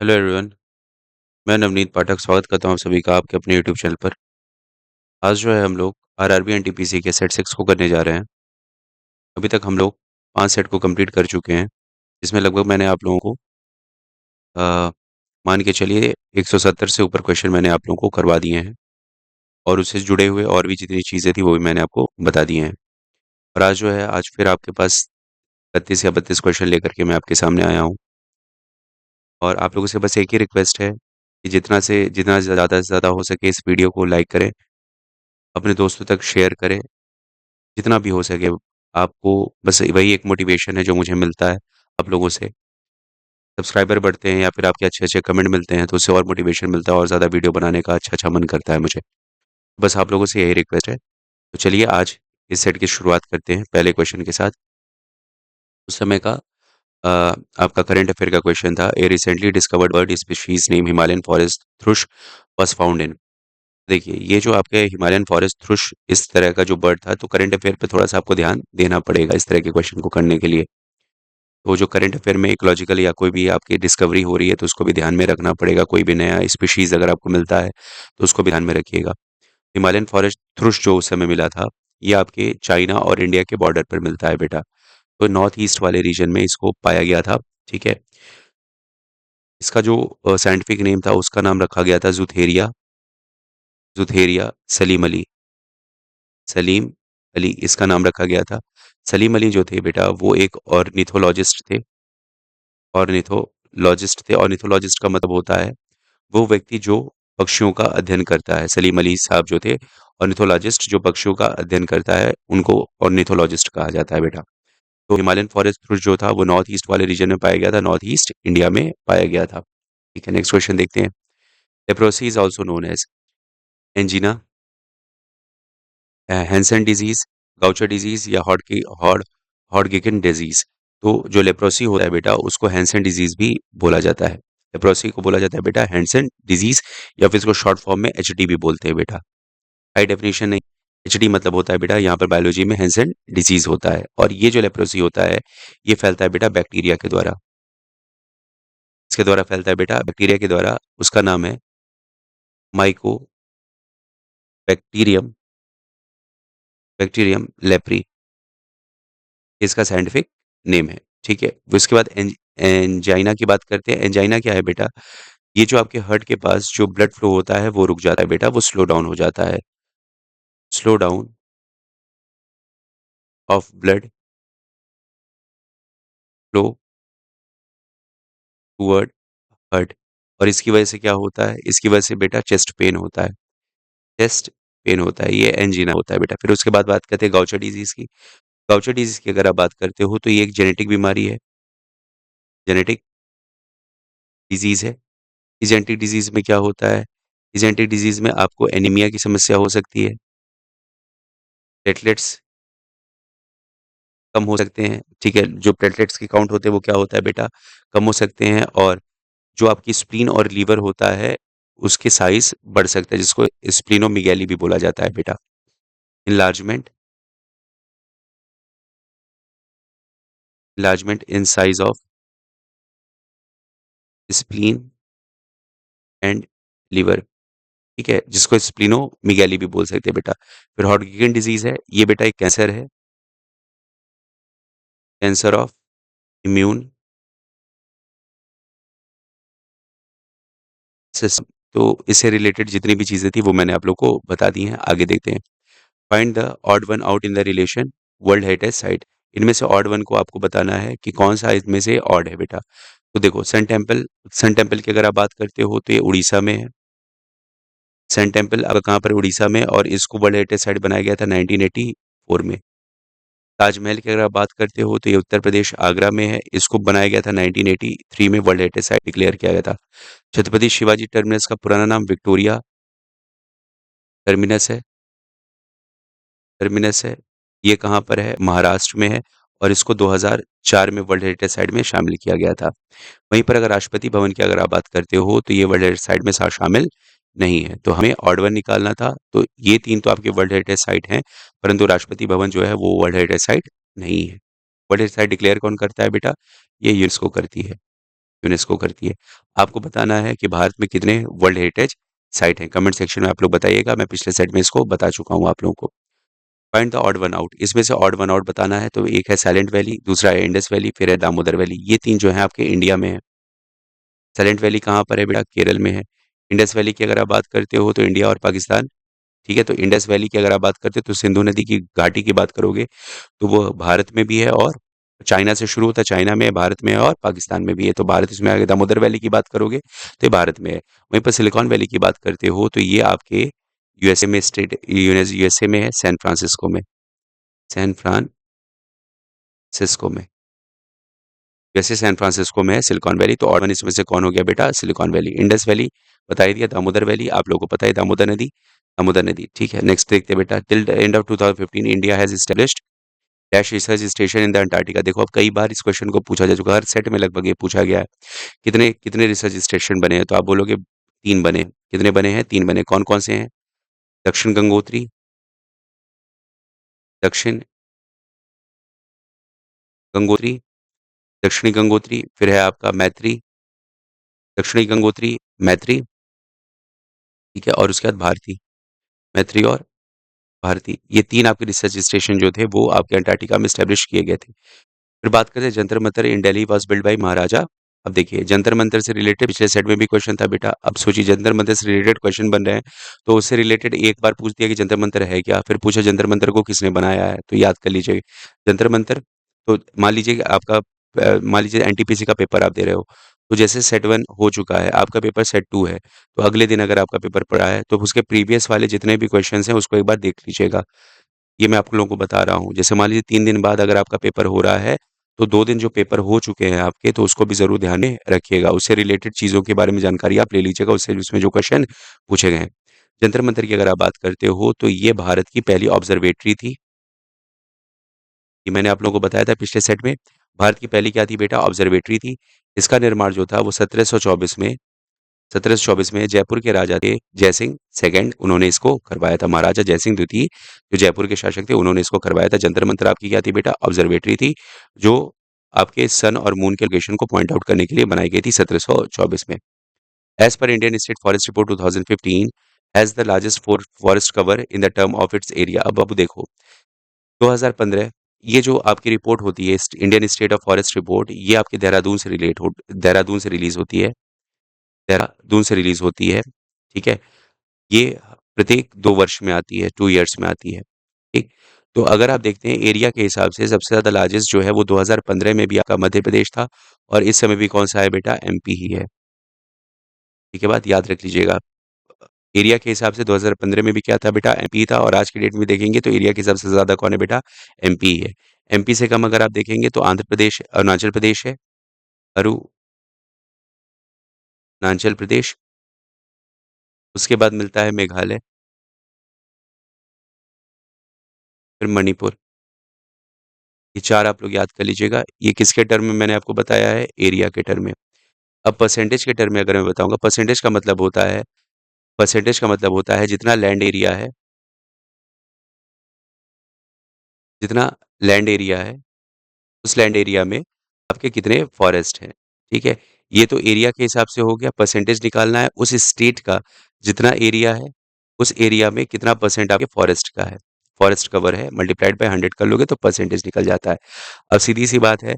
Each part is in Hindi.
Hello everyone. मैं नवनीत पाठक स्वागत करता हूँ आप सभी का आपके अपने यूट्यूब चैनल पर। आज जो है हम लोग आरआरबी एनटीपीसी के सेट 6 को करने जा रहे हैं। अभी तक हम लोग 5 सेट को कंप्लीट कर चुके हैं। इसमें लगभग मैंने आप लोगों को अ, मान के चलिए 170 से ऊपर क्वेश्चन मैंने आप लोगों को करवा दिए हैं और उससे जुड़े हुए और भी जितनी चीज़ें थी वो भी मैंने आपको बता दिए हैं। और आज जो है आज फिर आपके पास 32 या 32 क्वेश्चन लेकर के मैं आपके सामने आया हूँ। और आप लोगों से बस एक ही रिक्वेस्ट है कि जितना ज़्यादा से ज़्यादा हो सके इस वीडियो को लाइक करें, अपने दोस्तों तक शेयर करें, जितना भी हो सके। आपको बस वही एक मोटिवेशन है जो मुझे मिलता है आप लोगों से। सब्सक्राइबर बढ़ते हैं या फिर आपके अच्छे-अच्छे कमेंट मिलते हैं तो उससे और मोटिवेशन मिलता है और ज़्यादा वीडियो बनाने का अच्छा-अच्छा मन करता है मुझे। बस आप लोगों से यही रिक्वेस्ट है। तो चलिए आज इस सेट की शुरुआत करते हैं पहले क्वेश्चन के साथ। उस समय का अ, आपका करंट अफेयर का क्वेश्चन था, a recently discovered bird species name Himalayan forest thrush was found in. देखिए, ये जो आपके हिमालयन फॉरेस्ट थ्रुश इस तरह का जो बर्ड था, तो करंट अफेयर पे थोड़ा-सा आपको ध्यान देना पड़ेगा इस तरह के क्वेश्चन को करने के लिए। तो जो करंट अफेयर में इकोलॉजिकल या कोई भी आपकी डिस्कवरी हो रही है तो उसको भी ध्यान में रखना पड़ेगा। कोई भी नया स्पीशीज़ अगर आपको मिलता है तो उसको भी ध्यान में रखिएगा। हिमालयन फॉरेस्ट थ्रुश जो उस समय मिला था, ये आपके चाइना और इंडिया के बॉर्डर पर मिलता है बेटा। तो नॉर्थ ईस्ट वाले रीजन में इसको पाया गया था, ठीक है? इसका जो साइंटिफिक नेम था उसका नाम रखा गया था ज़ुथेरिया ज़ुथेरिया सलीम अली। सलीम अली इसका नाम रखा गया था। सलीम अली जो थे बेटा वो एक ऑर्निथोलॉजिस्ट थे। ऑर्निथोलॉजिस्ट का मतलब होता है वो व्यक्ति जो पक्षियों का अध्ययन करता है। सलीम अली साहब जो थे ऑर्निथोलॉजिस्ट जो पक्षियों का अध्ययन करता है उनको ऑर्निथोलॉजिस्ट कहा जाता है बेटा। तो हिमालयन फॉरेस्ट थ्रुश जो था वो नॉर्थ ईस्ट वाले रीजन में पाया गया था, नॉर्थ ईस्ट इंडिया में पाया गया था। ठीक है, नेक्स्ट क्वेश्चन देखते हैं। Leprosy is also known as angina, Hansen disease, Gaucher disease या हॉडगिकिन डिजीज। तो जो लेप्रोसी होता है बेटा उसको हैंसन डिजीज भी बोला जाता है। लेप्रोसी को बोला जाता है बेटा हैंसन डिजीज या फिर इसको शॉर्ट फॉर्म में एचडी भी बोलते हैं बेटा। हाई डेफिनेशन नहीं, एचडी मतलब होता है बेटा यहाँ पर बायोलॉजी में हैंसन डिजीज होता है। और ये जो लेप्रोसी होता है ये फैलता है बेटा बैक्टीरिया के द्वारा। इसके द्वारा फैलता है बेटा बैक्टीरिया के द्वारा। उसका नाम है माइको बैक्टीरियम बैक्टीरियम लेप्री, इसका साइंटिफिक नेम है। ठीक है, उसके बाद एंजाइना की बात करते हैं। एंजाइना क्या है बेटा? ये जो आपके हार्ट के पास जो ब्लड फ्लो होता है वो रुक जाता है बेटा, वो स्लो डाउन हो जाता है। Slow down of blood flow toward heart. और इसकी वजह से क्या होता है? इसकी वजह से बेटा चेस्ट पेन होता है। चेस्ट पेन होता है, ये एंजीना होता है बेटा। फिर उसके बाद बात करते हैं गाउचर डिजीज की। गाउचर डिजीज की अगर आप बात करते हो तो ये एक जेनेटिक बीमारी है, जेनेटिक डिजीज है। जेनेटिक डिजीज में क्या होता है? जेनेटिक डिजीज में आपको एनीमिया की समस्या हो सकती है, प्लेटलेट्स कम हो सकते हैं, ठीक है? जो प्लेटलेट्स की काउंट होते हैं वो क्या होता है बेटा? कम हो सकते हैं। और जो आपकी स्प्लीन और लीवर होता है उसके साइज़ बढ़ सकता है जिसको स्प्लीनोमेगैली भी बोला जाता है बेटा। Enlargement enlargement in size of spleen and liver, ठीक है? जिसको स्प्लीनोमेगैली भी बोल सकते हैं बेटा। फिर हॉडकिन डिजीज़ है, ये बेटा एक कैंसर है, कैंसर ऑफ इम्यून सिस्टम। तो इससे रिलेटेड जितनी भी चीज़ें थी वो मैंने आप लोग को बता दी हैं। आगे देखते हैं। Find the odd one out in the relation world heritage site. इनमें से ऑड वन को आपको बताना है कि कौन सा इसमें से ऑड है बेटा। तो देखो सन टेम्पल की अगर आप बात करते हो तो ये उड़ीसा में है। सन टेम्पल अब कहाँ पर? उड़ीसा में। और इसको वर्ल्ड हेरिटेज साइट बनाया गया था 1984 में। ताजमहल की अगर आप बात करते हो तो ये उत्तर प्रदेश आगरा में है। इसको बनाया गया था 1983 में, वर्ल्ड हेरिटेज साइट डिक्लेयर किया गया था। छत्रपति शिवाजी टर्मिनस का पुराना नाम विक्टोरिया टर्मिनस है। टर्मिनस है। ये कहाँ पर है? महाराष्ट्र में है। और इसको 2004 में वर्ल्ड हेरिटेज साइट में शामिल किया गया था। वहीं पर अगर राष्ट्रपति भवन की अगर आप बात करते हो तो ये वर्ल्ड हेरिटेज साइट में शामिल नहीं है। तो हमें ऑड वन निकालना था। तो ये 3 तो आपके वर्ल्ड हेरिटेज साइट हैं, परंतु राष्ट्रपति भवन जो है वो वर्ल्ड हेरिटेज साइट नहीं है। वर्ल्ड हेरिटेज साइट डिक्लेयर कौन करता है बेटा? ये यूनेस्को करती है। यूनेस्को करती है। आपको बताना है कि भारत में कितने वर्ल्ड हेरिटेज साइट हैं। कमेंट सेक्शन में आप लोग बताइएगा, मैं पिछले सेट में इसको बता चुका हूँ आप लोगों को। Find the odd one out, इसमें से ऑड वन आउट बताना है, तो एक है साइलेंट वैली, दूसरा है इंडस वैली, फिर है दामोदर वैली। ये 3 जो हैं आपके इंडिया में है। साइलेंट वैली कहाँ पर है बेटा? केरल में है। इंडस वैली की अगर आप बात करते हो तो इंडिया और पाकिस्तान, ठीक है? तो इंडस वैली की अगर आप बात करते हो तो सिंधु नदी की घाटी की बात करोगे तो वो भारत में भी है, और चाइना से शुरू होता है, चाइना में है, भारत में है और पाकिस्तान में भी है, तो भारत इसमें आ गया। दामोदर वैली की बात करोगे तो ये भारत में है। वहीं पर सिलिकॉन वैली की बात करते हो तो ये आपके यूएसए में स्टेट, यूएसए में है, सैन फ्रांसिस्को में, सैन फ्रांसिस्को में, जैसे सैन फ्रांसिस्को में है सिलिकॉन वैली। तो और वन इसमें से कौन हो गया बेटा? Silicon valley. इंडस वैली बता ही दिया। दामोदर वैली आप लोगों को पता है, दामोदर नदी, दामोदर नदी, ठीक है। नेक्स्ट देखते हैं बेटा, till the end of 2015 India has established dash research station in the Antarctica. देखो अब कई बार इस क्वेश्चन को पूछा जा चुका है, हर सेट में लगभग ये पूछा गया है। कितने कितने रिसर्च स्टेशन बने हैं? तो आप बोलोगे 3 बने। कितने बने हैं? 3 बने। कौन कौन से हैं? दक्षिण गंगोत्री, दक्षिण गंगोत्री, दक्षिणी गंगोत्री, फिर है आपका मैत्री, दक्षिणी गंगोत्री, मैत्री, ठीक है, और उसके बाद भारती, मैत्री और भारती। ये 3 आपके रिसर्च स्टेशन जो थे वो आपके अंटार्कटिका में स्टैब्लिश किए गए थे। फिर बात करते हैं जंतर मंतर इन दिल्ली वाज बिल्ड बाय महाराजा। अब देखिए जंतर मंतर से रिलेटेड पिछले सेट में भी क्वेश्चन था बेटा। अब सोचिए जंतर मंतर से रिलेटेड क्वेश्चन बन रहे हैं, तो उससे रिलेटेड एक बार पूछ दिया कि जंतर मंतर है क्या, फिर पूछा जंतर मंतर को किसने बनाया है, तो याद कर लीजिए जंतर मंतर। तो मान लीजिए कि आपका मान लीजिए एनटीपीसी का पेपर आप दे रहे हो, तो जैसे सेट 1 हो चुका है, आपका पेपर सेट 2 है, तो अगले दिन अगर आपका पेपर पड़ा है तो उसके प्रीवियस वाले जितने भी क्वेश्चन हैं उसको एक बार देख लीजिएगा। ये मैं आप लोगों को बता रहा हूँ। जैसे मान लीजिए 3 दिन बाद अगर आपका पेपर हो रहा है, तो 2 दिन जो पेपर हो चुके हैं आपके, तो उसको भी ज़रूर ध्यान में रखिएगा। उससे रिलेटेड चीज़ों के बारे में जानकारी आप ले लीजिएगा, उससे उसमें जो क्वेश्चन पूछे गए हैं। जंतर मंतर की अगर आप बात करते हो, तो ये भारत की पहली ऑब्जर्वेटरी थी। ये मैंने आप लोगों को बताया था पिछले सेट में। भारत की पहली क्या थी बेटा? ऑब्जर्वेटरी थी। इसका निर्माण जो था वो 1724 में जयपुर के राजा थे जयसिंह सेकंड, उन्होंने इसको करवाया था। महाराजा जयसिंह द्वितीय जो जयपुर के शासक थे, उन्होंने इसको करवाया था। जंतर मंतर आपकी क्या थी बेटा? ऑब्जर्वेटरी थी, जो आपके सन और मून के लोकेशन को पॉइंट आउट करने के लिए बनाई गई थी 1724 में। एज पर Indian state forest report 2015 has the largest forest cover in the term of its area. अब देखो 2015 ये जो आपकी रिपोर्ट होती है Indian state of forest report, ये आपके देहरादून से रिलीज होती है, देहरादून से रिलीज होती है, ठीक है। ये प्रत्येक 2 वर्ष में आती है, 2 ईयर्स में आती है, ठीक। तो अगर आप देखते हैं एरिया के हिसाब से सबसे ज़्यादा लार्जेस्ट जो है वो 2015 में भी आपका मध्य प्रदेश था, और इस समय भी कौन-सा है बेटा? एमपी ही है, ठीक है, बात याद रख लीजिएगा। एरिया के हिसाब से 2015 में भी क्या था बेटा? एमपी था, और आज की डेट में देखेंगे तो एरिया के हिसाब से ज़्यादा कौन है बेटा? एमपी ही है। एमपी से कम अगर आप देखेंगे तो आंध्र प्रदेश, अरुणाचल प्रदेश है, अरुणाचल प्रदेश, उसके बाद मिलता है मेघालय, फिर मणिपुर। ये 4 आप लोग याद कर लीजिएगा। ये किसके टर्म में मैंने आपको बताया है? एरिया के टर्म में। अब परसेंटेज के टर्म में अगर मैं बताऊँगा, परसेंटेज का मतलब होता है जितना लैंड एरिया है, उस लैंड एरिया में आपके कितने फॉरेस्ट हैं, ठीक है? ये तो एरिया के हिसाब से हो गया। परसेंटेज निकालना है उस स्टेट का, जितना एरिया है, उस एरिया में कितना परसेंट आपके फॉरेस्ट का है, फॉरेस्ट कवर है, मल्टीप्लाइड बाय 100 कर लोगे तो परसेंटेज निकल जाता है। अब सीधी-सी बात है,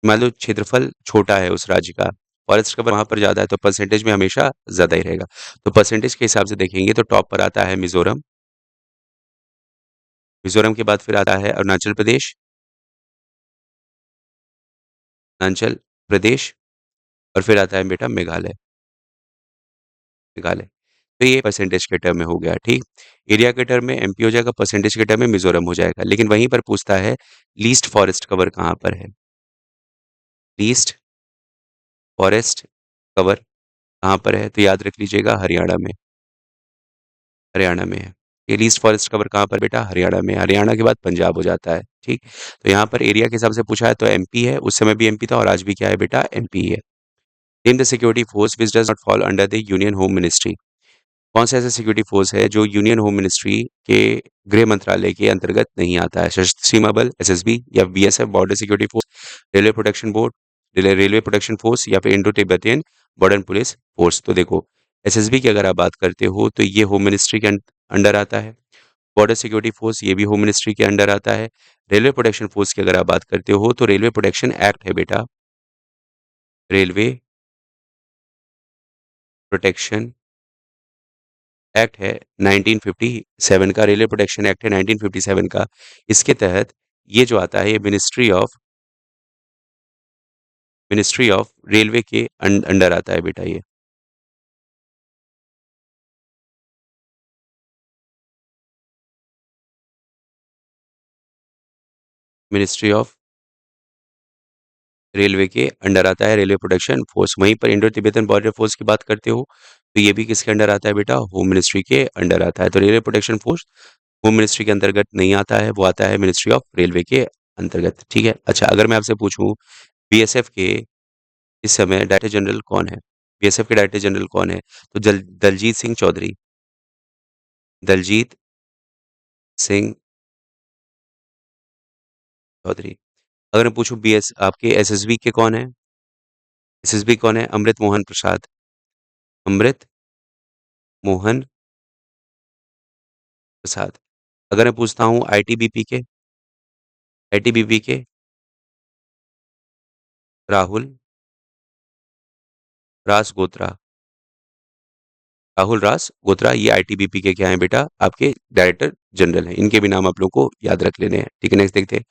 मान लो क्षेत्रफल छोटा है उस राज्य का, फॉरेस्ट कवर वहाँ पर ज़्यादा है, तो परसेंटेज में हमेशा ज़्यादा ही रहेगा। तो परसेंटेज के हिसाब से देखेंगे तो टॉप पर आता है मिज़ोरम, मिज़ोरम के बाद फिर आता है अरुणाचल प्रदेश, और फिर आता है बेटा मेघालय, मेघालय। तो ये परसेंटेज के टर्म में हो गया, ठीक। एरिया के टर्म में एमपी हो जाएगा, परसेंटेज के टर्म में मिज़ोरम हो जाएगा। लेकिन वहीं पर पूछता है लीस्ट फॉरेस्ट कवर कहाँ पर है? लीस्ट फॉरेस्ट कवर कहाँ पर है? तो याद रख लीजिएगा हरियाणा में, हरियाणा में है। ये लीस्ट फॉरेस्ट कवर कहाँ पर बेटा? हरियाणा में। हरियाणा के बाद पंजाब हो जाता है, ठीक। तो यहाँ पर एरिया के हिसाब से पूछा है तो एमपी है, उस समय भी एमपी था और आज भी क्या है बेटा? एमपी है। Name the security force which does not fall under the union home ministry. कौन सा ऐसा सिक्योरिटी फोर्स है जो यूनियन होम मिनिस्ट्री के गृह मंत्रालय के अंतर्गत नहीं आता है? सशस्त्र सीमा बल, एसएसबी, या BSF, border security force, railway protection board, railway protection force या फिर Indo Tibetan border police force. तो देखो एसएसबी की अगर आप बात करते हो तो ये होम मिनिस्ट्री के अंडर आता है। बॉर्डर सिक्योरिटी फोर्स ये भी होम मिनिस्ट्री के अंडर आता है। रेलवे प्रोटेक्शन फोर्स की अगर आप बात करते हो तो रेलवे प्रोटेक्शन एक्ट है बेटा, रेलवे प्रोटेक्शन एक्ट है 1957 का, रेलवे प्रोटेक्शन एक्ट है 1957 का। इसके तहत ये जो आता है ये मिनिस्ट्री ऑफ रेलवे के अंडर आता है बेटा। ये मिनिस्ट्री ऑफ रेलवे के अंडर आता है, रेलवे प्रोटेक्शन फोर्स। वहीं पर इंडो तिब्बतन बॉर्डर फोर्स की बात करते हो तो ये भी किसके अंडर आता है बेटा, होम मिनिस्ट्री के अंडर आता है। तो railway protection force home ministry के अंतर्गत नहीं आता है, वो आता है मिनिस्ट्री ऑफ रेलवे के अंतर्गत। ठीक है, अच्छा अगर मैं आपसे पूछूं बीएसएफ के इस समय डायरेक्टर जनरल कौन है, बीएसएफ के डायरेक्टर जनरल कौन है, तो दलजीत सिंह चौधरी, दलजीत सिंह चौधरी। अगर मैं पूछूं बीएस आपके एसएसबी के कौन है, एसएसबी कौन है, अमृत मोहन प्रसाद, अमृत मोहन प्रसाद। अगर मैं पूछता हूँ आईटीबीपी के, आईटीबीपी के राहुल रास गोत्रा, राहुल रास गोत्रा, ये आईटीबीपी के क्या है बेटा, आपके डायरेक्टर जनरल हैं। इनके भी नाम आप लोग को याद रख लेने हैं। ठीक है, नेक्स्ट देखते हैं।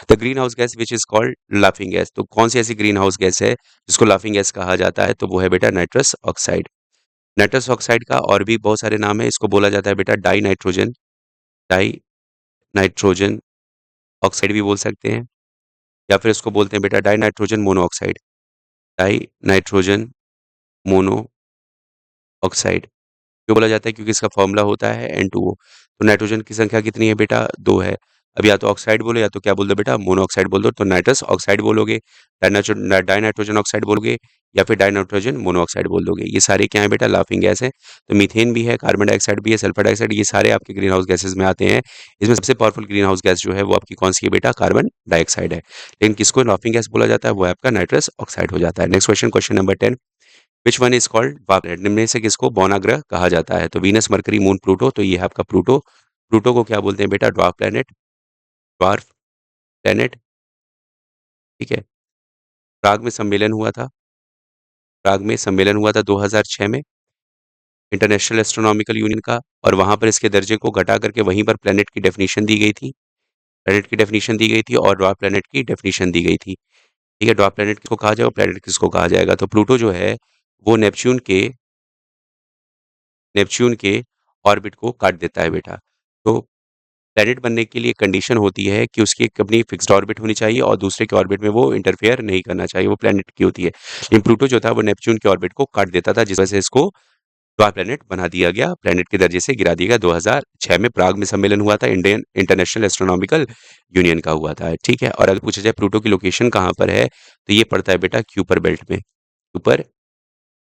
The green house gas which is called laughing gas. तो कौन सी ऐसी ग्रीन हाउस गैस है जिसको लाफिंग गैस कहा जाता है, तो वो है बेटा नाइट्रस ऑक्साइड। नाइट्रस ऑक्साइड का और भी बहुत सारे नाम है, इसको बोला जाता है बेटा die nitrogen, die nitrogen oxide भी बोल सकते हैं, या फिर इसको बोलते हैं बेटा die nitrogen monoxide, die nitrogen mono oxide. क्यों बोला जाता है, क्योंकि इसका फॉर्मूला होता है N2O। तो नाइट्रोजन की संख्या कितनी है बेटा, 2 है। अब या तो ऑक्साइड बोलो या तो क्या बोल दो बेटा, मोनोऑक्साइड बोल दो। तो नाइट्रस ऑक्साइड बोलोगे, डाई नाइट्रोजन ऑक्साइड बोलोगे, या फिर डाई नाइट्रोजन मोनोऑक्साइड बोल दोगे। ये सारे क्या है बेटा, लाफिंग गैस है। तो मीथेन भी है, कार्बन डाइऑक्साइड भी है, सल्फर डाइऑक्साइड, ये सारे आपके ग्रीन हाउस गैसेज में आते हैं। इसमें सबसे पावरफुल ग्रीन हाउस गैस जो है वो आपकी कौन सी है बेटा, कार्बन डाइऑक्साइड है। लेकिन किसको लाफिंग गैस बोला जाता है, वो आपका नाइट्रस ऑक्साइड हो जाता है। Next question, question number 10, which one is called dwarf planet. निम्न में से किसको बौना ग्रह कहा जाता है, तो वीनस, मरकरी, मून, प्लूटो। तो ये है आपका प्लूटो। प्लूटो को क्या बोलते हैं बेटा, ड्वार्फ प्लैनेट, ड्वार्फ प्लैनेट। ठीक है, प्राग में सम्मेलन हुआ था, प्राग में सम्मेलन हुआ था 2006 में इंटरनेशनल एस्ट्रोनॉमिकल यूनियन का, और वहां पर इसके दर्जे को घटा करके वहीं पर प्लैनेट की डेफिनेशन दी गई थी, प्लैनेट की डेफिनेशन दी गई थी और ड्वार्फ प्लैनेट की डेफिनेशन दी गई थी। ठीक है, ड्वार्फ प्लैनेट किसको कहा जाएगा, प्लैनेट किसको कहा जाएगा, तो प्लूटो जो है वो नेपच्यून के ऑर्बिट को काट देता है बेटा। तो प्लैनेट बनने के लिए कंडीशन होती है कि उसकी एक अपनी फिक्स्ड ऑर्बिट होनी चाहिए और दूसरे के ऑर्बिट में वो इंटरफेयर नहीं करना चाहिए, वो प्लैनेट की होती है। लेकिन प्लूटो जो था वो नेपच्यून के ऑर्बिट को काट देता था, जिस वजह से इसको ड्वार्फ प्लैनेट बना दिया गया, प्लैनेट के दर्जे से गिरा दिया गया। 2006 में प्राग में सम्मेलन हुआ था, इंडियन इंटरनेशनल एस्ट्रोनॉमिकल यूनियन का हुआ था। ठीक है, और अगर पूछा जाए प्लूटो की लोकेशन कहाँ पर है, तो ये पड़ता है बेटा क्यूपर बेल्ट में, क्यूपर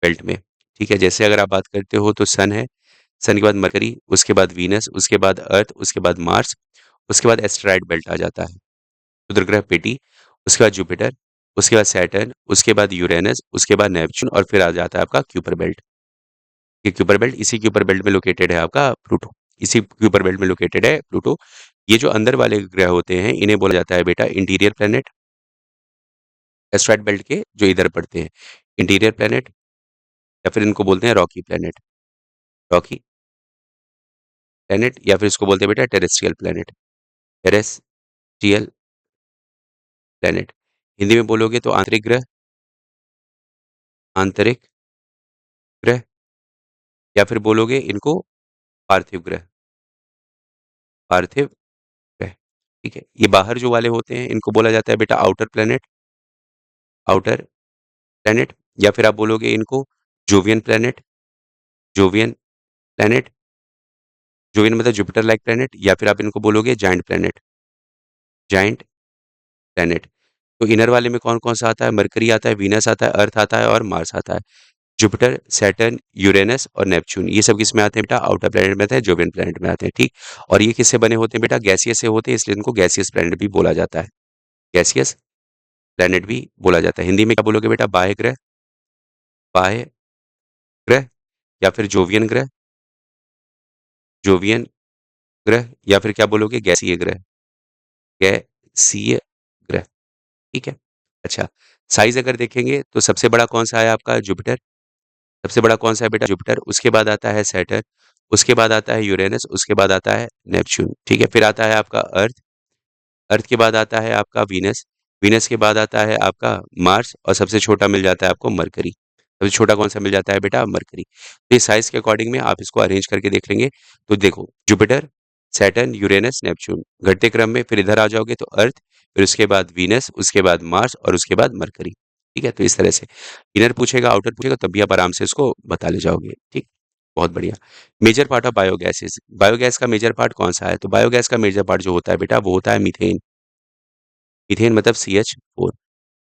बेल्ट में। ठीक है, जैसे अगर आप बात करते हो तो सन है, सन के बाद मरकरी, उसके बाद वीनस, उसके बाद अर्थ, उसके बाद मार्स, उसके बाद एस्टेरॉयड बेल्ट आ जाता है, क्षुद्र ग्रह पेटी, उसके बाद जुपिटर, उसके बाद सैटर्न, उसके बाद यूरेनस, उसके बाद नेपच्यून, और फिर आ जाता है आपका क्यूपर बेल्ट। ये क्यूपर बेल्ट, इसी क्यूपर बेल्ट में लोकेटेड है आपका प्लूटो, इसी क्यूपर बेल्ट में लोकेटेड है प्लूटो। ये जो अंदर वाले ग्रह होते हैं इन्हें बोला जाता है बेटा इंटीरियर प्लैनेट, एस्टेरॉयड बेल्ट के जो इधर पड़ते हैं, इंटीरियर प्लैनेट, या फिर इनको बोलते हैं रॉकी प्लैनेट, रॉकी प्लैनेट, या फिर इसको बोलते हैं बेटा terrestrial planet, terrestrial planet. Hindi में बोलोगे तो आंतरिक ग्रह, आंतरिक ग्रह, या फिर बोलोगे इनको पार्थिव ग्रह, पार्थिव ग्रह। ठीक है, ये बाहर जो वाले होते हैं इनको बोला जाता है बेटा आउटर प्लैनेट, आउटर प्लैनेट, या फिर आप बोलोगे इनको Jovian planet, Jovian planet, Jovian मतलब जुपिटर लाइक प्लैनेट, या फिर आप इनको बोलोगे जाइंट प्लैनेट, जाइंट प्लैनेट। तो इनर वाले में कौन कौन सा आता है, मरकरी आता है, वीनस आता है, अर्थ आता है और मार्स आता है। जुपिटर, सैटर्न, यूरेनस और नेपच्यून, ये सब किस में आते हैं बेटा, आउटर प्लैनेट में आते हैं, जोवियन प्लैनेट में आते हैं। ठीक, और ये किससे बने होते हैं बेटा, गैसियस से होते हैं, इसलिए इनको गैसियस प्लैनेट भी बोला जाता है, गैसियस प्लैनेट भी बोला जाता है। हिंदी में क्या बोलोगे बेटा? बाह्य ग्रह, बाह्य ग्रह, या फिर जोवियन ग्रह, जोवियन ग्रह, या फिर क्या बोलोगे? गैसीय ग्रह, गैसीय ग्रह। ठीक है। अच्छा, साइज अगर देखेंगे तो सबसे बड़ा कौन सा है आपका? जुपिटर। सबसे बड़ा कौन सा है बेटा? जुपिटर। उसके बाद आता है सैटर्न, उसके बाद आता है यूरेनस, उसके बाद आता है नेपच्यून। ठीक है। फिर आता है आपका अर्थ, अर्थ के बाद आता है आपका वीनस, वीनस के बाद आता है आपका मार्स, और सबसे छोटा मिल जाता है आपको मरकरी। सबसे छोटा कौन सा मिल जाता है बेटा? मरकरी। तो इस साइज के अकॉर्डिंग में आप इसको अरेंज करके देख लेंगे। तो देखो, जुपिटर, सैटर्न, यूरेनस, नेपच्यून, घटते क्रम में। फिर इधर आ जाओगे तो अर्थ, फिर उसके बाद वीनस, उसके बाद मार्स, और उसके बाद मरकरी। ठीक है। तो इस तरह से इनर पूछेगा, आउटर पूछेगा, तब भी आप आराम से इसको बता ले जाओगे। ठीक, बहुत बढ़िया। Major part of biogas is, biogas का मेजर पार्ट कौन सा है? तो बायोगैस का मेजर पार्ट जो होता है बेटा, वो होता है मीथेन। मीथेन मतलब CH4।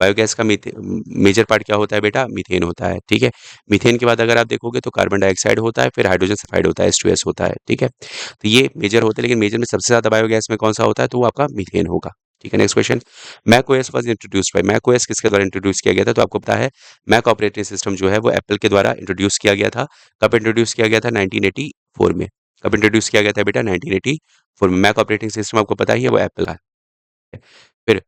बायोगैस का मेजर पार्ट क्या होता है बेटा? मीथेन होता है। ठीक है। मीथेन के बाद अगर आप देखोगे तो कार्बन डाइऑक्साइड होता है, फिर हाइड्रोजन सल्फाइड होता है, H2S होता है। ठीक है। तो ये मेजर होते हैं, लेकिन मेजर में सबसे ज्यादा बायोगैस में कौन सा होता है? तो वो आपका मीथेन होगा। ठीक है। Next question, Mac OS was introduced by, Mac OS किसके द्वारा इंट्रोड्यूस किया गया था? तो आपको पता है मैक ऑपरेटिंग सिस्टम जो है वो एप्पल के द्वारा इंट्रोड्यूस किया गया था। कब इंट्रोड्यूस किया गया था? 1984 में। कब इंट्रोड्यूस किया गया था बेटा? 1984 में। मैक ऑपरेटिंग सिस्टम आपको पता ही है, वो एप्पल का है। फिर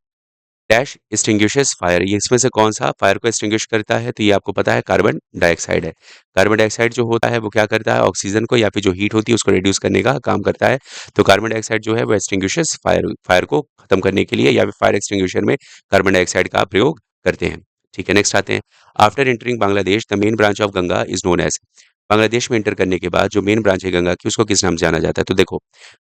डैश एक्सटिंग्विशेस फायर, ये इसमें से कौन सा फायर को एक्सटिंग्विश करता है? तो ये आपको पता है कार्बन डाइऑक्साइड है। कार्बन डाइऑक्साइड जो होता है वो क्या करता है? ऑक्सीजन को या फिर जो हीट होती है उसको रिड्यूस करने का काम करता है। तो कार्बन डाइऑक्साइड जो है वो एक्सटिंग्विशेस फायर, फायर को खत्म करने के लिए या फिर फायर एक्सटिंग्विशर में कार्बन डाइऑक्साइड का प्रयोग करते हैं। ठीक है। नेक्स्ट आते हैं, after entering Bangladesh the main branch of Ganga is known as, Bangladesh में एंटर करने के बाद जो मेन ब्रांच है गंगा की, उसको किस नाम से जाना जाता है? तो देखो,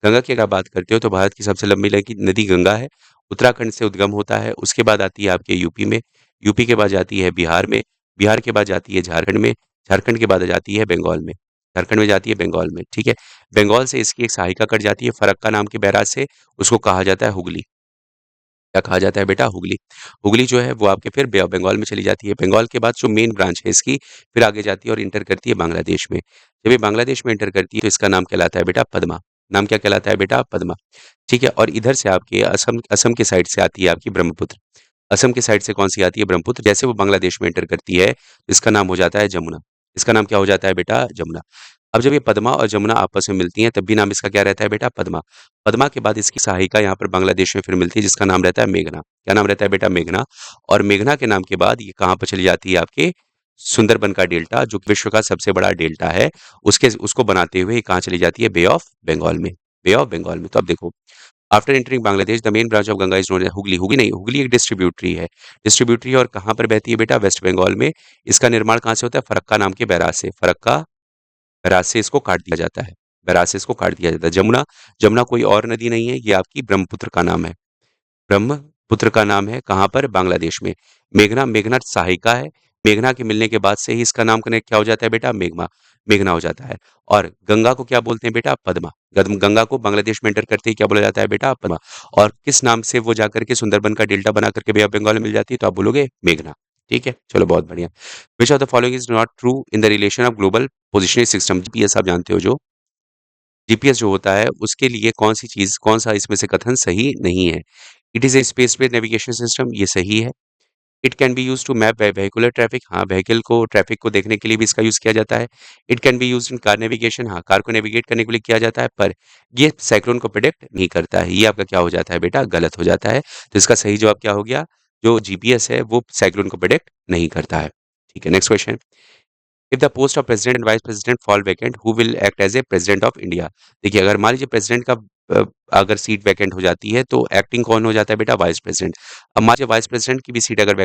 गंगा की अगर बात करते हो तो भारत की सबसे लंबी नदी गंगा है। उत्तराखंड से उद्गम होता है, उसके बाद आती है आपके यूपी में, यूपी के बाद जाती है बिहार में, बिहार के बाद जाती है झारखंड में, झारखंड के बाद जाती है बंगाल में, झारखंड में जाती है बंगाल में। ठीक है। बंगाल से इसकी एक सहायिका कट जाती है फरक्का नाम के बैराज से, उसको कहा जाता है हुगली। क्या कहा जाता है बेटा? हुगली। हुगली जो है वो आपके फिर बंगाल में चली जाती है। बंगाल के बाद जो मेन ब्रांच है इसकी, फिर आगे जाती है और इंटर करती है बांग्लादेश में। जब ये बांग्लादेश में इंटर करती है तो इसका नाम कहलाता है बेटा पद्मा। नाम क्या कहलाता है बेटा? पद्मा। ठीक है। और इधर से आपके असम, असम के साइड से आती है आपकी ब्रह्मपुत्र। असम की साइड से कौन सी आती है? ब्रह्मपुत्र। जैसे वो बांग्लादेश में एंटर करती है, इसका नाम हो जाता है जमुना। इसका नाम क्या हो जाता है बेटा? जमुना। अब जब ये पद्मा और जमुना आपस में मिलती हैं, तब भी नाम इसका क्या रहता है बेटा? पद्मा। पद्मा के बाद इसकी सहायिका यहाँ पर बांग्लादेश में फिर मिलती है, जिसका नाम रहता है मेघना। क्या नाम रहता है बेटा? मेघना। और मेघना के नाम के बाद ये कहाँ पर चली जाती है? आपके सुंदरबन का डेल्टा, जो कि विश्व का सबसे बड़ा डेल्टा है, उसके उसको बनाते हुए ये कहाँ चली जाती है? बे ऑफ बंगाल में। बे ऑफ बंगाल में। तो अब देखो, after entering Bangladesh the main branch of Ganga is known as Hooghly. Hooghly नहीं, हुगली एक डिस्ट्रीब्यूटरी है। डिस्ट्रीब्यूटरी और कहाँ पर बहती है बेटा? वेस्ट बंगाल में। इसका निर्माण कहाँ से होता है? फरक्का नाम के बैराज से। फरक्का बैराज से इसको काट दिया जाता है। बैराज से इसको काट दिया जाता है। जमुना, जमुना कोई और नदी नहीं है, ये आपकी ब्रह्मपुत्र का नाम है। ब्रह्मपुत्र का नाम है कहाँ पर? बांग्लादेश में। मेघना, मेघना सहायिका है। मेघना के मिलने के बाद से ही इसका नाम कनेक्ट क्या हो जाता है बेटा? मेघना, मेघना हो जाता है। और गंगा को क्या बोलते हैं बेटा? पद्मा। गंगा को बांग्लादेश में एंटर करते ही क्या बोला जाता है बेटा? पद्मा। और किस नाम से वो जाकर के सुंदरबन का डेल्टा बना करके बे ऑफ बंगाल में मिल जाती है? तो आप बोलोगे मेघना। ठीक है। चलो बहुत बढ़िया। Which of the following is not true in the relation of global positioning system? GPS आप जानते हो जो, जीपीएस जो होता है उसके लिए कौन सी चीज, कौन सा इसमें से कथन सही नहीं है? It is a space based navigation system, ये सही है। It can be use to map vehicular traffic, हाँ व्हीकल को, ट्रैफिक को देखने के लिए भी इसका यूज किया जाता है। It can be use in car navigation, हाँ कार को नेविगेट करने के लिए किया जाता है, पर ये साइक्लोन को प्रिडिक्ट नहीं करता है। ये आपका क्या हो जाता है बेटा? गलत हो जाता है। तो इसका सही जवाब क्या हो गया? जो जीपीएस है वो साइक्लोन को प्रिडिक्ट नहीं करता है। ठीक है। Next question, if the post of president and vice president fall vacant who will act as a president of India? देखिए, अगर मान लीजिए प्रेसिडेंट का अगर सीट वैकेंट हो जाती है तो एक्टिंग कौन हो जाता है बेटा? Vice president. अब मान लीजिए वाइस प्रेसिडेंट की भी सीट अगर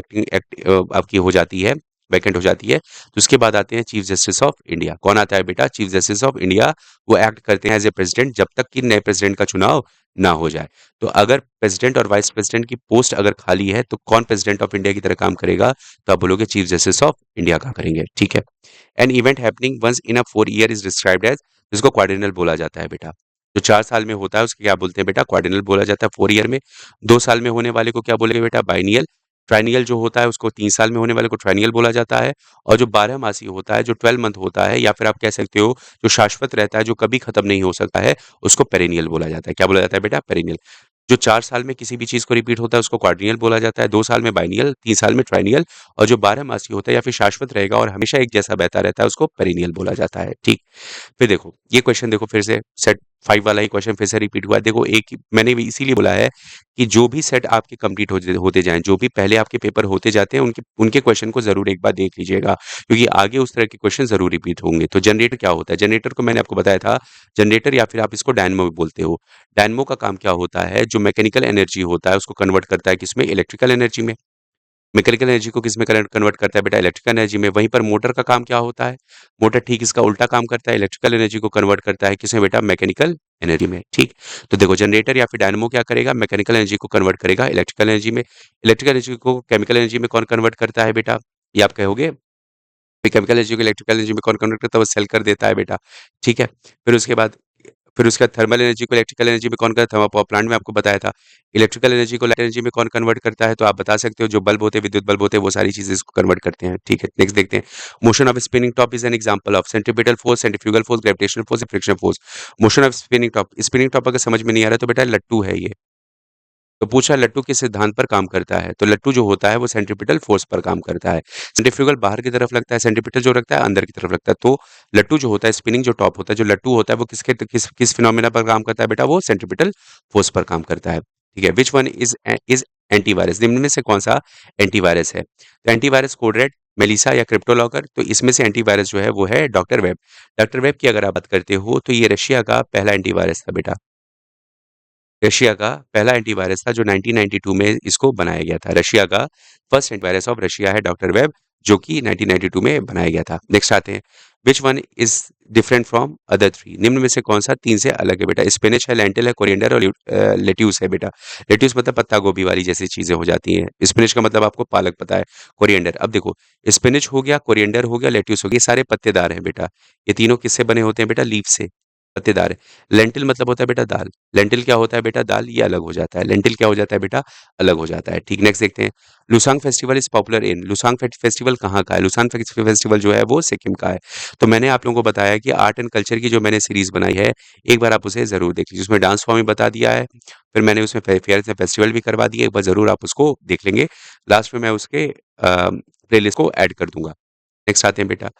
आपकी हो जाती है, वैकेंट हो जाती है, तो उसके बाद आते हैं चीफ जस्टिस ऑफ इंडिया। कौन आता है बेटा? Chief justice of India. वो एक्ट करते हैं एज ए प्रेसिडेंट जब तक कि नए प्रेसिडेंट का चुनाव ना हो जाए। तो अगर प्रेसिडेंट और वाइस प्रेसिडेंट की पोस्ट अगर खाली है तो कौन प्रेसिडेंट ऑफ इंडिया की तरह काम करेगा? तो आप बोलोगे चीफ जस्टिस ऑफ इंडिया का करेंगे। ठीक है। An event happening once in a 4 year is described as, जिसको क्वाड्रिनल बोला जाता है बेटा। जो 4 साल में होता है उसको क्या बोलते हैं बेटा? क्वाड्रिनल बोला जाता है 4 ईयर में। 2 साल में होने वाले को क्या बोलेंगे बेटा? बाइनियल। ट्राइनियल जो होता है उसको 3 साल में होने वाले को ट्राइनियल बोला जाता है। और जो 12 मासी होता है, जो 12 मंथ होता है, या फिर आप कह सकते हो जो शाश्वत रहता है, जो कभी खत्म नहीं हो सकता है, उसको पेरेनियल बोला जाता है। क्या बोला जाता है बेटा? पेरेनियल। जो 4 साल में किसी भी चीज़ को रिपीट होता है उसको क्वाड्रिनियल बोला जाता है, 2 साल में बाइनियल, 3 साल में ट्राइनियल और जो 12 मासी होता है या फिर शाश्वत रहेगा और हमेशा एक जैसा बहता रहता है उसको पेरिनियल बोला जाता है। ठीक। फिर देखो ये क्वेश्चन देखो फिर से सेट 5 वाला ही क्वेश्चन फिर से रिपीट हुआ है। देखो एक ही मैंने भी इसीलिए बोला है कि जो भी सेट आपके कंप्लीट होते जाएँ, जो भी पहले आपके पेपर होते जाते हैं उनके उनके क्वेश्चन को ज़रूर एक बार देख लीजिएगा, क्योंकि आगे उस तरह के क्वेश्चन ज़रूर रिपीट होंगे। तो जनरेटर क्या होता है? जनरेटर को मैंने आपको बताया था, जनरेटर या फिर आप इसको डायनेमो भी बोलते हो। डायनेमो का काम क्या होता है? जो मैकेनिकल एनर्जी होता है उसको कन्वर्ट करता है किसमें? इलेक्ट्रिकल एनर्जी में। मैकेनिकल एनर्जी को किसमें कन्वर्ट करता है बेटा? इलेक्ट्रिकल एनर्जी में। वहीं पर मोटर का काम क्या होता है? मोटर ठीक इसका उल्टा काम करता है, इलेक्ट्रिकल एनर्जी को कन्वर्ट करता है किसमें बेटा? मैकेनिकल एनर्जी में। ठीक। तो देखो जनरेटर या फिर डायनेमो क्या करेगा? मैकेनिकल एनर्जी को कन्वर्ट करेगा इलेक्ट्रिकल एनर्जी में। इलेक्ट्रिकल एनर्जी को केमिकल एनर्जी में कौन कन्वर्ट करता है बेटा? ये आप कहोगे फिर केमिकल एनर्जी को इलेक्ट्रिकल एनर्जी में कौन कन्वर्ट करता है? वो सेल कर देता है बेटा। ठीक है। फिर उसके बाद फिर उसके बाद थर्मल एनर्जी को इलेक्ट्रिकल एनर्जी में कौन करता है? थर्मल पावर प्लांट में आपको बताया था। इलेक्ट्रिकल एनर्जी को लाइट एनर्जी में कौन कन्वर्ट करता है? तो आप बता सकते हो जो बल्ब होते हैं, विद्युत बल्ब होते हैं, वो सारी चीजें इसको कन्वर्ट करते हैं। ठीक है। नेक्स्ट देखते हैं। Motion of spinning top is an example of centripetal force, centrifugal force, gravitational force, friction force. Motion of spinning top, spinning top अगर समझ में नहीं आ रहा तो बेटा लट्टू है ये। तो पूछा लट्टू किस सिद्धांत पर काम करता है? तो लट्टू जो होता है वो सेंट्रीपिटल फोर्स पर काम करता है। सेंट्रीफ्यूगल बाहर की तरफ लगता है, सेंट्रीपिटल जो रखता है अंदर की तरफ लगता है। तो लट्टू जो होता है, स्पिनिंग जो टॉप होता है, जो लट्टू होता है वो किस फिनोमेना पर काम करता है बेटा? वो सेंट्रीपिटल फोर्स पर काम करता है। ठीक है। Which one is antivirus? निम्न में से कौन सा एंटीवायरस है? तो एंटीवायरस कोडरेड, मेलिसा या क्रिप्टोलॉकर? तो इसमें से एंटीवायरस जो है वो है डॉक्टर वेब। डॉक्टर वेब की अगर आप बात करते हो तो ये रशिया का पहला एंटीवायरस था बेटा। रशिया का पहला एंटीवायरस था जो 1992 में इसको बनाया गया था। रशिया का फर्स्ट एंटीवायरस ऑफ रशिया है डॉक्टर वेब, जो कि 1992 में बनाया गया था। नेक्स्ट आते हैं। Which one is different from other three? निम्न में से कौन सा तीन से अलग है बेटा? स्पिनच है, लेंटिल है, कोरिएंडर और लेट्यूस है बेटा। लेट्यूस मतलब पत्ता गोभी वाली जैसी चीजें हो जाती हैं। स्पिनच का मतलब आपको पालक पता है। कोरिएंडर, अब देखो स्पिनच हो गया, कोरिएंडर हो गया, लेट्यूस हो गया, ये सारे पत्तेदार हैं बेटा। ये तीनों किससे बने होते हैं बेटा? लीफ से, पत्तेदार है। लेंटिल मतलब होता है बेटा दाल। लेंटिल क्या होता है बेटा? दाल। ये अलग हो जाता है। लेंटिल क्या हो जाता है बेटा? अलग हो जाता है। ठीक। नेक्स्ट देखते हैं। Losoong festival is popular in? Losoong festival कहाँ का है? लुसांग फेस्टिवल जो है वो सिक्किम का है। तो मैंने आप लोगों को बताया कि आर्ट एंड कल्चर की जो मैंने सीरीज बनाई है, एक बार आप उसे जरूर देख लीजिए। उसमें डांस फॉर्म भी बता दिया है, फिर मैंने उसमें फेयर से फेस्टिवल भी करवा दिया। एक बार जरूर आप उसको देख लेंगे। लास्ट में मैं उसके प्लेलिस्ट को ऐड कर दूंगा। नेक्स्ट आते हैं बेटा।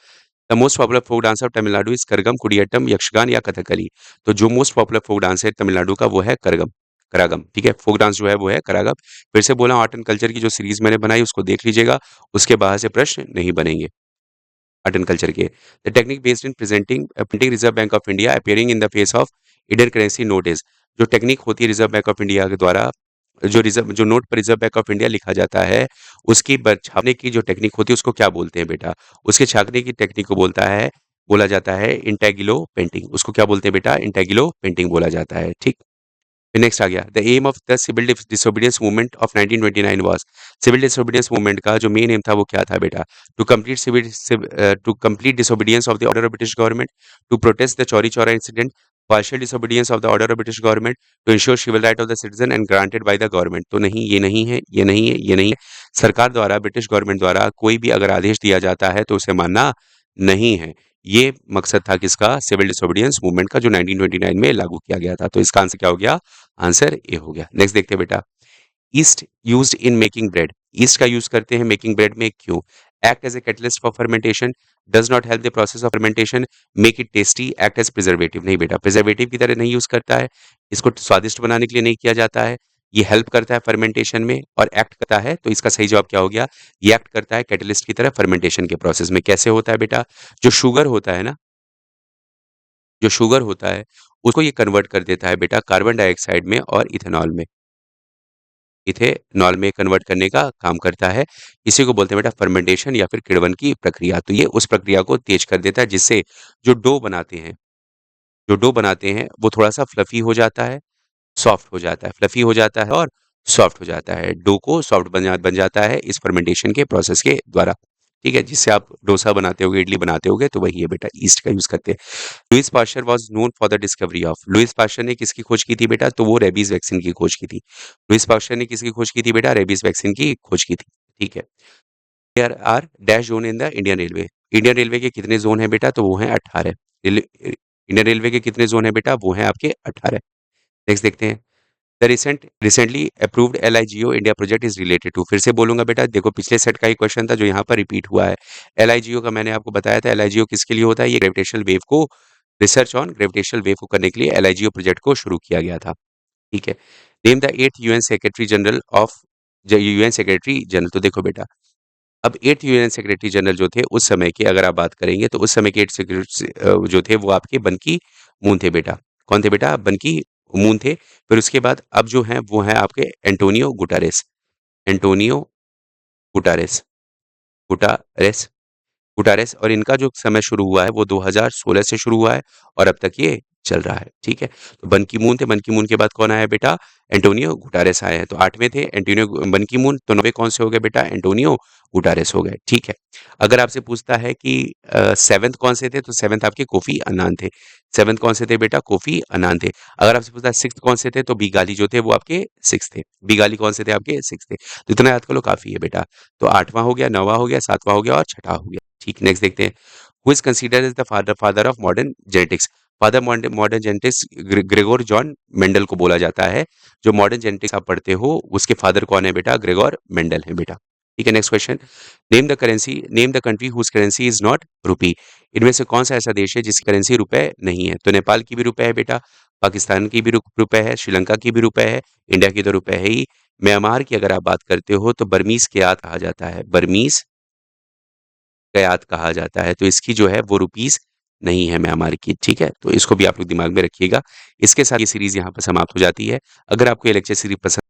The most popular folk dance of Tamil Nadu is Karagam, Kudiyattam, Yakshagana या कथकली? तो जो मोस्ट पॉपुलर फोक डांस है तमिलनाडु का वो है करगम। करागम। ठीक है। फोक डांस जो है वो है करागम। फिर से बोला आर्ट एंड कल्चर की जो सीरीज मैंने बनाई उसको देख लीजिएगा, उसके बाहर से प्रश्न नहीं बनेंगे आर्ट एंड कल्चर के। The technique based in presenting printing reserve bank of India appearing in the face of Indian currency note is? जो टेक्निक होती है रिजर्व बैंक ऑफ इंडिया के द्वारा, जो नोट पर रिजर्व बैंक ऑफ इंडिया लिखा जाता है, उसकी छापने की जो टेक्निक होती है उसको क्या बोलते हैं बेटा? उसके छापने की टेक्निक को बोला जाता है इंटेगिलो पेंटिंग। उसको क्या बोलते हैं बेटा? इंटेगिलो पेंटिंग बोला जाता है। ठीक। फिर नेक्स्ट आ गया। The aim of the civil disobedience movement of 1929 was? Civil disobedience movement का जो मेन एम था वो क्या था बेटा? To complete disobedience of the order of British government, to protest the Chauri Chaura incident, partial disobedience of the order of British government, to ensure civil right of the citizen and granted by the government? तो नहीं, ये नहीं है, ये नहीं है, ये नहीं है। सरकार द्वारा, ब्रिटिश गवर्नमेंट द्वारा कोई भी अगर आदेश दिया जाता है तो उसे मानना नहीं है। ये मकसद था किसका? सिविल डिसोबीडियंस मूवमेंट का, जो 1929 में लागू किया गया था। तो इसका आंसर क्या हो गया? आंसर ए हो गया। नेक्स्ट देखते हैं बेटा। Yeast used in making bread? Yeast का यूज करते हैं मेकिंग ब्रेड में, क्यों? Act as a catalyst for fermentation, does not help the process of fermentation, make it tasty, act as preservative? नहीं बेटा, प्रिजर्वेटिव की तरह नहीं यूज करता है, इसको स्वादिष्ट बनाने के लिए नहीं किया जाता है। ये हेल्प करता है फर्मेंटेशन में और एक्ट करता है, तो इसका सही जवाब क्या हो गया? ये एक्ट करता है कैटलिस्ट की तरह फर्मेंटेशन के प्रोसेस में। कैसे होता है बेटा? जो शुगर होता है ना, जो शुगर होता है उसको ये कन्वर्ट कर देता है बेटा कार्बन डाइऑक्साइड में और इथेनॉल में। इथेनॉल में कन्वर्ट करने का काम करता है। इसी को बोलते हैं बेटा फर्मेंटेशन या फिर किण्वन की प्रक्रिया। तो ये उस प्रक्रिया को तेज कर देता है जिससे जो डो बनाते हैं, जो डो बनाते हैं वो थोड़ा-सा फ्लफी हो जाता है, सॉफ्ट हो जाता है, फ्लफी हो जाता है और सॉफ्ट हो जाता है। डो को सॉफ्ट बन जाता है इस फर्मेंटेशन के प्रोसेस के द्वारा। ठीक है? जिससे आप डोसा बनाते होगे, इडली बनाते होगे, तो वही है बेटा, ईस्ट का यूज़ करते हैं। Lewis pasture was known for the discovery of? Lewis pasture ने किसकी खोज की थी बेटा? तो वो रेबीज़ वैक्सीन की खोज की थी। लुईस पास्चर ने किसकी खोज की थी बेटा? रेबीज़ वैक्सीन की खोज की थी। ठीक है। There are dash zone in the Indian railway? Indian railway के कितने ज़ोन हैं बेटा? तो वो हैं 18। इंडियन रेलवे के कितने ज़ोन हैं बेटा? वो हैं आपके 18। नेक्स्ट देखते हैं। The recently approved LIGO India project is related to. फिर से बोलूंगा बेटा, देखो पिछले सेट का ही क्वेश्चन था जो यहाँ पर रिपीट हुआ है। LIGO का मैंने आपको बताया था, LIGO किसके लिए होता है, ये ग्रेविटेशनल वेव को, रिसर्च ऑन ग्रेविटेशनल वेव को करने के लिए LIGO प्रोजेक्ट को शुरू किया गया था। ठीक है। Name the eight UN secretary general of, UN secretary general. तो देखो बेटा, अब एट यूएन सेक्रेटरी जनरल जो थे उस समय के, अगर आप बात करेंगे तो उस समय के एट सेक्रेटरी जो थे वो आपके बन की मून थे बेटा। कौन थे बेटा? बन की मून थे। फिर उसके बाद अब जो है वो है आपके एंटोनियो गुटारेस। एंटोनियो गुटारेस, गुटारेस, गुटारेस। और इनका जो समय शुरू हुआ है वो 2016 से शुरू हुआ है और अब तक ये चल रहा है। ठीक है। तो बन की मून थे, बन की मून के बाद कौन आया बेटा? एंटोनियो गुटारेस आए हैं। तो आठवें थे एंटोनियो बन की मून, तो नवे कौन से हो गए बेटा? एंटोनियो गुटारेस हो गए। ठीक है। अगर आपसे पूछता है कि सेवेंथ कौन से थे, तो सेवेंथ आपके कोफी अन्नान थे। सेवेंथ कौन से थे बेटा? कोफी अन्नान थे। अगर आपसे पूछता है सिक्स कौन से थे, तो बीगाली जो थे वो आपके सिक्स थे। बीगाली कौन से थे? आपके सिक्स थे। तो इतना याद कर लो, काफी है बेटा। तो आठवां हो गया, नौवां हो गया, सातवां हो गया और छठा हो गया। ठीक, नेक्स्ट देखते हैं। Who is considered as the father of modern genetics. Father modern genetics Gregor John Mendel को बोला जाता है। जो मॉडर्न जेनेटिक्स आप पढ़ते हो उसके फादर कौन है बेटा? ग्रेगोर मेंडल है बेटा। ठीक है, next question. Name the country whose currency is not rupee. इनमें से कौन सा ऐसा देश है जिसकी करेंसी रुपए नहीं है? तो नेपाल की भी रुपए है बेटा, पाकिस्तान की भी रुपए है, श्रीलंका की भी रुपए है, इंडिया की तो रुपए है ही। म्यांमार की अगर आप बात करते हो तो बर्मीज के याद कहा जाता है, बर्मीज कयात कहा जाता है। तो इसकी जो है वो रुपीस नहीं है म्यांमार की। ठीक है, तो इसको भी आप लोग दिमाग में रखिएगा। इसके साथ ये सीरीज यहाँ पर समाप्त हो जाती है। अगर आपको ये लेक्चर सीरीज पसंद